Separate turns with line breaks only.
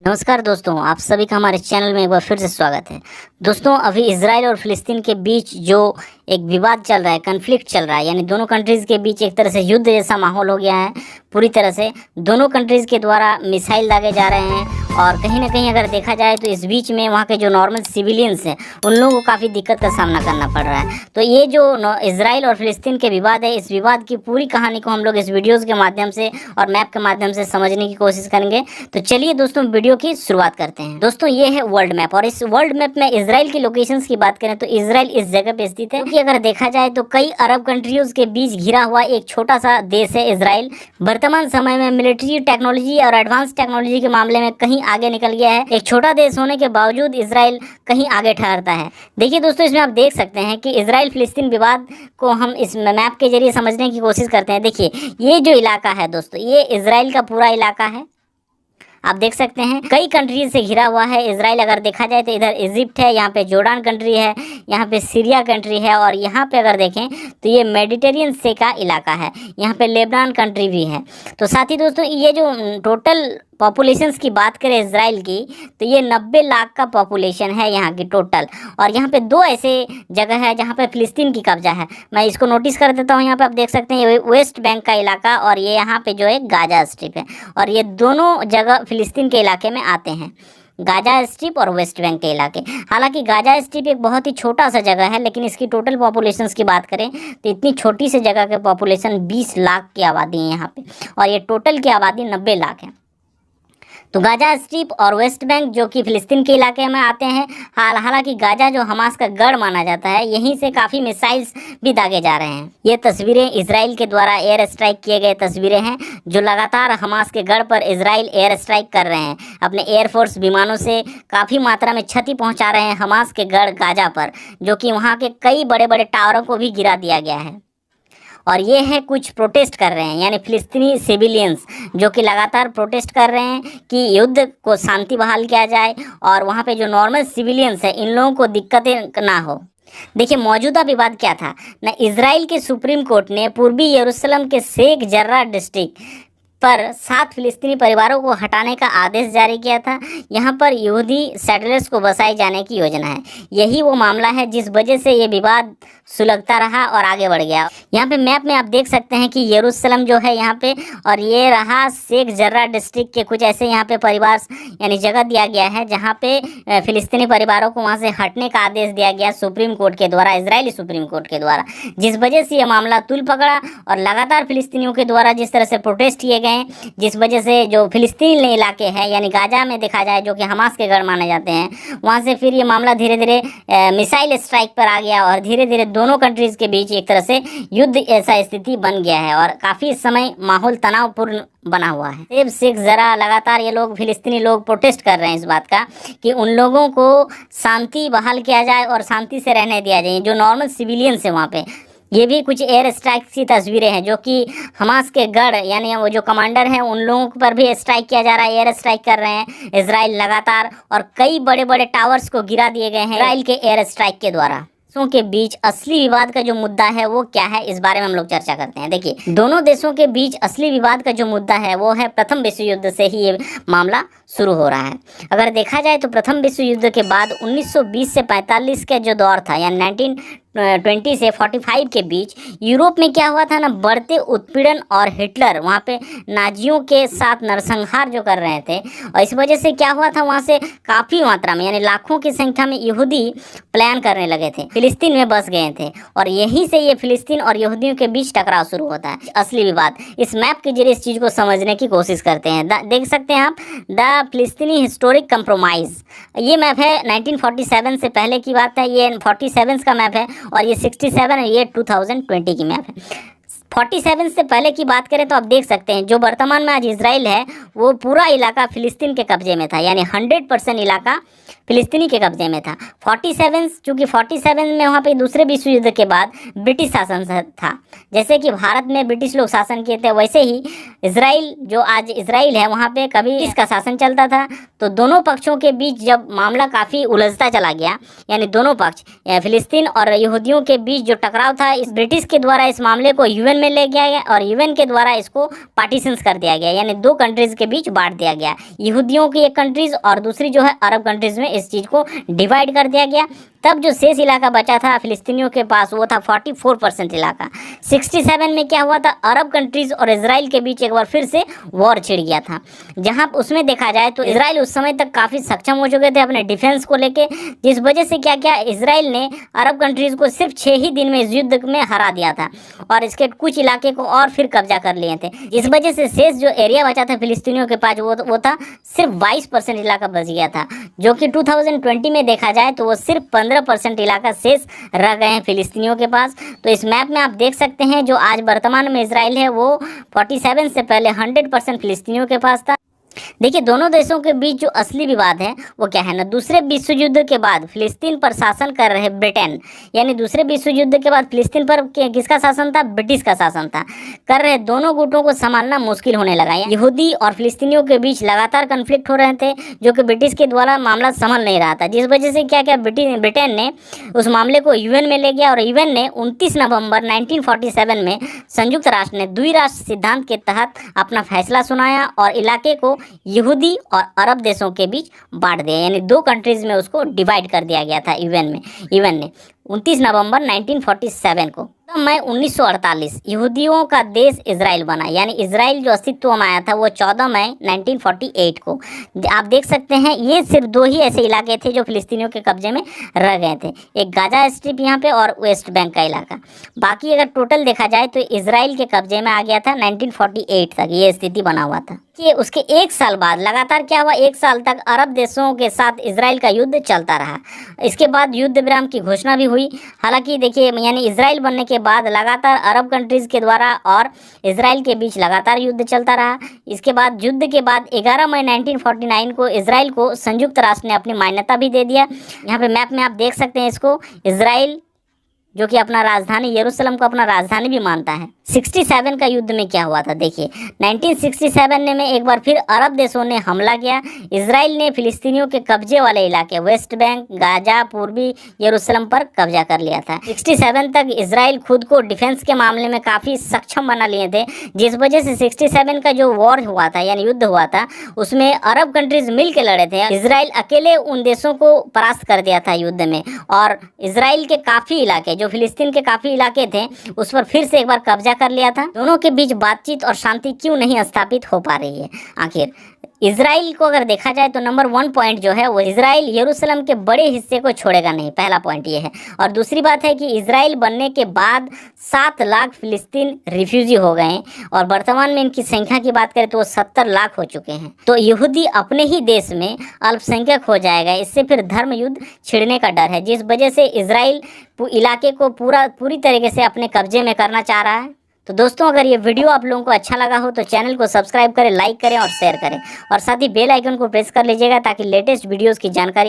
नमस्कार दोस्तों, आप सभी का हमारे चैनल में एक बार फिर से स्वागत है। दोस्तों, अभी इजराइल और फिलिस्तीन के बीच जो एक विवाद चल रहा है, कन्फ्लिक्ट चल रहा है, यानी दोनों कंट्रीज़ के बीच एक तरह से युद्ध जैसा माहौल हो गया है। पूरी तरह से दोनों कंट्रीज़ के द्वारा मिसाइल दागे जा रहे हैं और कहीं ना कहीं अगर देखा जाए तो इस बीच में वहाँ के जो नॉर्मल सिविलियंस हैं उन लोगों को काफ़ी दिक्कत का सामना करना पड़ रहा है। तो ये जो इजराइल और फिलिस्तीन के विवाद है, इस विवाद की पूरी कहानी को हम लोग इस वीडियोज़ के माध्यम से और मैप के माध्यम से समझने की कोशिश करेंगे। तो चलिए दोस्तों, वीडियो की शुरुआत करते हैं। दोस्तों, ये है वर्ल्ड मैप और इस वर्ल्ड मैप में इजराइल की लोकेशंस की बात करें तो इजराइल इस जगह पे स्थित है क्योंकि अगर देखा जाए तो कई अरब कंट्रीज के बीच घिरा हुआ एक छोटा सा देश है इजराइल। वर्तमान समय में मिलिट्री टेक्नोलॉजी और एडवांस टेक्नोलॉजी के मामले में कहीं आगे निकल गया है। एक छोटा देश होने के बावजूद इजराइल कहीं आगे ठहरता है। देखिए दोस्तों, इसमें आप देख सकते हैं कि इजराइल फिलिस्तीन विवाद को हम इस मैप के जरिए समझने की कोशिश करते हैं। देखिए, ये जो इलाका है दोस्तों, ये इजराइल का पूरा इलाका है। आप देख सकते हैं कई कंट्रीज से घिरा हुआ है इजराइल। अगर देखा जाए तो इधर इजिप्ट है, यहाँ पे जॉर्डन कंट्री है, यहाँ पे सीरिया कंट्री है और यहाँ पे अगर देखें तो ये मेडिटेरियन से का इलाका है, यहाँ पे लेबनान कंट्री भी है। तो साथ ही दोस्तों, ये जो टोटल पॉपुलेशंस की बात करें इजराइल की तो ये 90 लाख का पॉपुलेशन है यहाँ की टोटल। और यहाँ पे दो ऐसे जगह है जहाँ पे फिलिस्तीन की कब्जा है। मैं इसको नोटिस कर देता हूँ। यहाँ पे आप देख सकते हैं ये वेस्ट बैंक का इलाका और ये यहाँ पे जो है गाजा स्ट्रिप है और ये दोनों जगह फिलिस्तीन के इलाके में आते हैं, गाजा स्ट्रिप और वेस्ट बैंक के इलाके। हालांकि गाजा स्ट्रिप एक बहुत ही छोटा सा जगह है, लेकिन इसकी टोटल पॉपुलेशंस की बात करें तो इतनी छोटी सी जगह के पॉपुलेशन 20 लाख की आबादी है यहाँ पे और ये टोटल की आबादी 90 लाख है। तो गाजा स्ट्रिप और वेस्ट बैंक जो कि फिलिस्तीन के इलाके में आते हैं। हालांकि गाजा जो हमास का गढ़ माना जाता है, यहीं से काफ़ी मिसाइल्स भी दागे जा रहे हैं। ये तस्वीरें इजराइल के द्वारा एयर स्ट्राइक किए गए तस्वीरें हैं जो लगातार हमास के गढ़ पर इजराइल एयर स्ट्राइक कर रहे हैं। अपने एयरफोर्स विमानों से काफ़ी मात्रा में क्षति पहुँचा रहे हैं हमास के गढ़ गाजा पर, जो कि वहाँ के कई बड़े बड़े टावरों को भी गिरा दिया गया है। और ये है कुछ प्रोटेस्ट कर रहे हैं, यानी फिलिस्तीनी सिविलियंस जो कि लगातार प्रोटेस्ट कर रहे हैं कि युद्ध को शांति बहाल किया जाए और वहाँ पे जो नॉर्मल सिविलियंस है इन लोगों को दिक्कतें ना हो। देखिए, मौजूदा विवाद क्या था ना, इजराइल के सुप्रीम कोर्ट ने पूर्वी यरूशलेम के शेख जर्रा डिस्ट्रिक्ट पर 7 फिलिस्तीनी परिवारों को हटाने का आदेश जारी किया था। यहाँ पर यहूदी सेटलर्स को बसाए जाने की योजना है। यही वो मामला है जिस वजह से ये विवाद सुलगता रहा और आगे बढ़ गया। यहाँ पे मैप में आप देख सकते हैं कि यरूशलेम जो है यहाँ पे, और ये रहा शेख जर्रा डिस्ट्रिक्ट के कुछ ऐसे यहाँ पे परिवार यानी जगह दिया गया है जहाँ पे फिलिस्तीनी परिवारों को वहाँ से हटने का आदेश दिया गया सुप्रीम कोर्ट के द्वारा, इजरायली सुप्रीम कोर्ट के द्वारा, जिस वजह से ये मामला तुल पकड़ा और लगातार फिलिस्तीनियों के द्वारा जिस तरह से प्रोटेस्ट किए गए, जिस वजह से जो फिलिस्तीन इलाके हैं यानी गाजा में देखा जाए जो कि हमास के गढ़ माने जाते हैं, वहाँ से फिर ये मामला धीरे धीरे मिसाइल स्ट्राइक पर आ गया और धीरे धीरे दोनों कंट्रीज़ के बीच एक तरह से युद्ध ऐसा स्थिति बन गया है और काफ़ी समय माहौल तनावपूर्ण बना हुआ है। सेब शेख जरा लगातार ये लोग फिलिस्तीनी लोग प्रोटेस्ट कर रहे हैं इस बात का कि उन लोगों को शांति बहाल किया जाए और शांति से रहने दिया जाए। जो नॉर्मल सिविलियंस है वहाँ पे, ये भी कुछ एयर स्ट्राइक की तस्वीरें हैं जो कि हमास के गढ़ यानी वो जो कमांडर हैं उन लोगों पर भी स्ट्राइक किया जा रहा है, एयर स्ट्राइक कर रहे हैं इजराइल लगातार और कई बड़े बड़े टावर्स को गिरा दिए गए हैं इजराइल के एयर स्ट्राइक के द्वारा। के बीच असली विवाद का जो मुद्दा है वो क्या है, इस बारे में हम लोग चर्चा करते हैं। देखिए, दोनों देशों के बीच असली विवाद का जो मुद्दा है वो है प्रथम विश्व युद्ध से ही ये मामला शुरू हो रहा है। अगर देखा जाए तो प्रथम विश्व युद्ध के बाद 1920 से 45 का जो दौर था यानी 1920 से 45 के बीच यूरोप में क्या हुआ था ना, बढ़ते उत्पीड़न और हिटलर वहाँ पे नाजियों के साथ नरसंहार जो कर रहे थे और इस वजह से क्या हुआ था, वहाँ से काफ़ी मात्रा में यानी लाखों की संख्या में यहूदी प्लान करने लगे थे, फिलिस्तीन में बस गए थे और यहीं से ये फिलिस्तीन और यहूदियों के बीच टकराव शुरू होता है। असली विवाद इस मैप के जरिए इस चीज़ को समझने की कोशिश करते हैं। देख सकते हैं आप, द फिलिस्तीनी हिस्टोरिक कंप्रोमाइज़, ये मैप है 1947 से पहले की बात है, ये 47 का मैप है और ये 67 है, ये 2020 की मैप है। 47 से पहले की बात करें तो आप देख सकते हैं जो वर्तमान में आज इजराइल है वो पूरा इलाका फिलिस्तीन के कब्जे में था, यानी 100% इलाका फिलिस्तीनी के कब्जे में था। 47 चूँकि 47 में वहाँ पे दूसरे विश्व युद्ध के बाद ब्रिटिश शासन था, जैसे कि भारत में ब्रिटिश लोग शासन किए थे वैसे ही इजराइल जो आज इजराइल है वहाँ पे कभी इसका शासन चलता था। तो दोनों पक्षों के बीच जब मामला काफ़ी उलझता चला गया, यानी दोनों पक्ष फिलिस्तीन और यहूदियों के बीच जो टकराव था, इस ब्रिटिश के द्वारा इस मामले को UN में ले गया गया और यूएन के द्वारा इसको पार्टीशंस कर दिया गया, यानी दो कंट्रीज़ के बीच बांट दिया गया। यहूदियों की एक कंट्रीज़ और दूसरी जो है अरब कंट्रीज़ में इस चीज़ को डिवाइड कर दिया गया। तब जो शेष इलाका बचा था फिलिस्तीनियों के पास वो था 44% इलाका। 67 में क्या हुआ था, अरब कंट्रीज़ और इजराइल के बीच एक बार फिर से वॉर छिड़ गया था, जहां उसमें देखा जाए तो इजराइल उस समय तक काफ़ी सक्षम हो चुके थे अपने डिफेंस को लेके, जिस वजह से क्या किया इजराइल ने अरब कंट्रीज़ को सिर्फ 6 ही दिन में इस युद्ध में हरा दिया था और इसके कुछ इलाके को और फिर कब्जा कर लिए थे। इस वजह से शेष जो एरिया बचा था फिलिस्तीनियों के पास वो था सिर्फ 22% इलाका बच गया था, जो कि 2020 में देखा जाए तो वो सिर्फ 15% इलाका शेष रह गए हैं फिलिस्तीनियों के पास। तो इस मैप में आप देख सकते हैं जो आज वर्तमान में इजराइल है वो 47 से पहले 100% फिलिस्तीनियों के पास था। देखिए दोनों देशों के बीच जो असली विवाद है वो क्या है ना, दूसरे विश्व युद्ध के बाद फिलिस्तीन पर शासन कर रहे ब्रिटेन, यानी दूसरे विश्व युद्ध के बाद फिलिस्तीन पर किसका शासन था, ब्रिटिश का शासन था, कर रहे दोनों गुटों को संभालना मुश्किल होने लगा। यहूदी और फिलिस्तीनियों के बीच लगातार कन्फ्लिक्ट हो रहे थे जो कि ब्रिटिश के द्वारा मामला संभल नहीं रहा था, जिस वजह से क्या क्या ब्रिटेन ने उस मामले को यूएन में ले गया और यूएन ने 29 नवंबर 1947 में संयुक्त राष्ट्र ने द्विराष्ट्र सिद्धांत के तहत अपना फैसला सुनाया और इलाके को यहूदी और अरब देशों के बीच बांट दिया, यानी दो कंट्रीज में उसको डिवाइड कर दिया गया था यूएन ने 29 नवंबर 1947 को। तो मई 1948 यहूदियों का देश इजराइल बना, यानी इजराइल जो अस्तित्व में आया था वो 14 मई 1948 को। आप देख सकते हैं ये सिर्फ दो ही ऐसे इलाके थे जो फिलिस्तीनियों के कब्जे में रह गए थे, एक गाजा स्ट्रिप यहाँ पे और वेस्ट बैंक का इलाका। बाकी अगर टोटल देखा जाए तो इजराइल के कब्जे में आ गया था 1948 तक ये स्थिति बना हुआ था। कि उसके एक साल बाद लगातार क्या हुआ, एक साल तक अरब देशों के साथ इजराइल का युद्ध चलता रहा। इसके बाद युद्ध विराम की घोषणा भी हुई। हालांकि देखिए यानी इजराइल बनने के बाद लगातार अरब कंट्रीज़ के द्वारा और इजराइल के बीच लगातार युद्ध चलता रहा। इसके बाद युद्ध के बाद 11 मई 1949 को इजराइल को संयुक्त राष्ट्र ने अपनी मान्यता भी दे दिया। यहाँ पे मैप में आप देख सकते हैं इसको, इजराइल जो कि अपना राजधानी यरूशलेम को अपना राजधानी भी मानता है। 67 का युद्ध में क्या हुआ था देखिए, 1967 में एक बार फिर अरब देशों ने हमला किया। इजराइल ने फिलिस्तीनियों के कब्जे वाले इलाके वेस्ट बैंक, गाजा, पूर्वी यरूशलेम पर कब्जा कर लिया था। 67 तक इजराइल खुद को डिफेंस के मामले में काफ़ी सक्षम बना लिए थे, जिस वजह से 67 का जो वॉर हुआ था यानी युद्ध हुआ था उसमें अरब कंट्रीज मिल के लड़े थे। इजराइल अकेले उन देशों को परास्त कर दिया था युद्ध में और इजराइल के काफ़ी इलाके जो फिलिस्तीन के काफ़ी इलाके थे उस पर फिर से एक बार कब्जा कर लिया था। दोनों के बीच बातचीत और शांति क्यों नहीं स्थापित हो पा रही है आखिर? इजराइल को अगर देखा जाए तो नंबर 1 पॉइंट जो है वो इजराइल यरूशलेम के बड़े हिस्से को छोड़ेगा नहीं, पहला पॉइंट ये है। और दूसरी बात है कि इजराइल बनने के बाद 7 लाख फिलिस्तीन रिफ्यूजी हो गए और वर्तमान में इनकी संख्या की बात करें तो वो 70 लाख हो चुके हैं। तो यहूदी अपने ही देश में अल्पसंख्यक हो जाएगा, इससे फिर धर्म युद्ध छिड़ने का डर है, जिस वजह से इजराइल इलाके को पूरी तरीके से अपने कब्जे में करना चाह रहा है। तो दोस्तों अगर ये वीडियो आप लोगों को अच्छा लगा हो तो चैनल को सब्सक्राइब करें, लाइक करें और शेयर करें और साथ ही बेल आइकन को प्रेस कर लीजिएगा ताकि लेटेस्ट वीडियोस की जानकारी